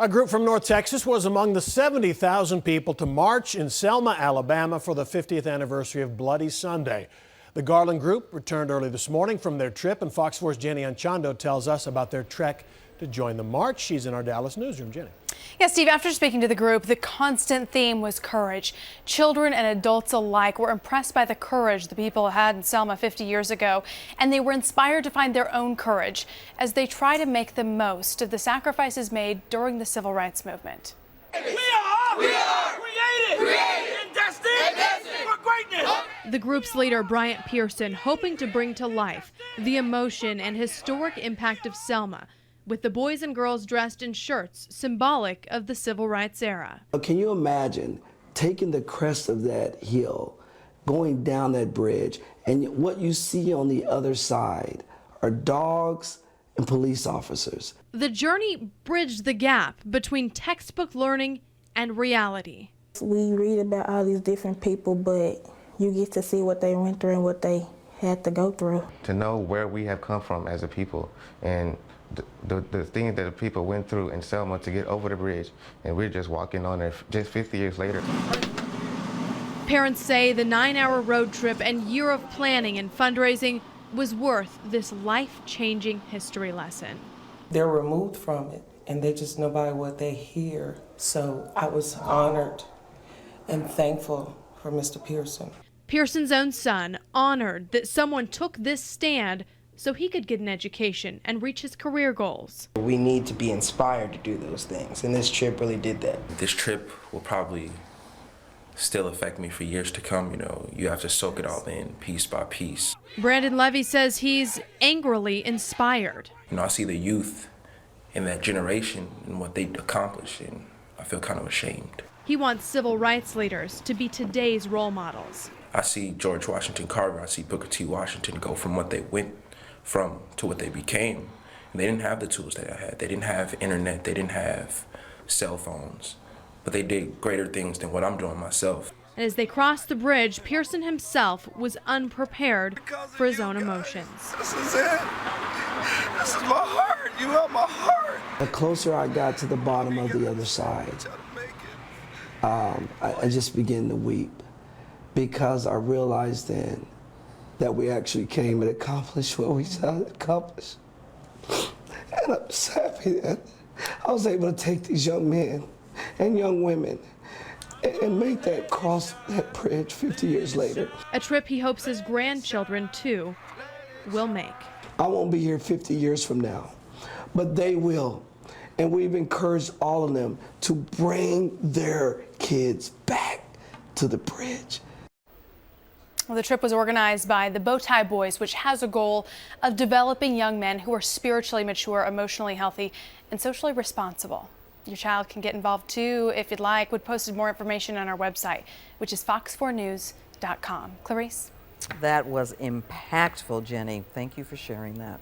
A group from North Texas was among the 70,000 people to march in Selma, Alabama for the 50th anniversary of Bloody Sunday. The Garland group returned early this morning from their trip, and Fox 4's Jenny Anchondo tells us about their trek to join the march. She's in our Dallas newsroom. Jenny. Yes, Steve, after speaking to the group, the constant theme was courage. Children and adults alike were impressed by the courage the people had in Selma 50 years ago, and they were inspired to find their own courage as they try to make the most of the sacrifices made during the civil rights movement. We are created and destined for greatness. The group's leader, Bryant Pearson, hoping to bring to life the emotion and historic impact of Selma, with the boys and girls dressed in shirts symbolic of the civil rights era. Can you imagine taking the crest of that hill, going down that bridge, and what you see on the other side are dogs and police officers? The journey bridged the gap between textbook learning and reality. We read about all these different people, but you get to see what they went through and what they had to go through. To know where we have come from as a people and the things that the people went through in Selma to get over the bridge, and we're just walking on it just 50 years later. Parents say the 9-hour road trip and year of planning and fundraising was worth this life-changing history lesson. They're removed from it, and they just know by what they hear. So I was honored and thankful for Mr. Pearson. Pearson's own son honored that someone took this stand so he could get an education and reach his career goals. We need to be inspired to do those things, and this trip really did that. This trip will probably still affect me for years to come. You know, you have to soak it all in piece by piece. Brandon Levy says he's angrily inspired. You know, I see the youth in that generation and what they accomplished, and I feel kind of ashamed. He wants civil rights leaders to be today's role models. I see George Washington Carver, I see Booker T. Washington go from what they went from to what they became. And they didn't have the tools that I had. They didn't have internet, they didn't have cell phones, but they did greater things than what I'm doing myself. And as they crossed the bridge, Pearson himself was unprepared for his own emotions. This is it. This is my heart. You are my heart. The closer I got to the bottom of the other side, I just began to weep, because I realized then that we actually came and accomplished what we tried to accomplish. And I'm just happy that I was able to take these young men and young women and make that cross that bridge 50 years later. A trip he hopes his grandchildren, too, will make. I won't be here 50 years from now, but they will. And we've encouraged all of them to bring their kids back to the bridge. Well, the trip was organized by the Bowtie Boys, which has a goal of developing young men who are spiritually mature, emotionally healthy, and socially responsible. Your child can get involved too if you'd like. We posted more information on our website, which is fox4news.com. Clarice? That was impactful, Jenny. Thank you for sharing that.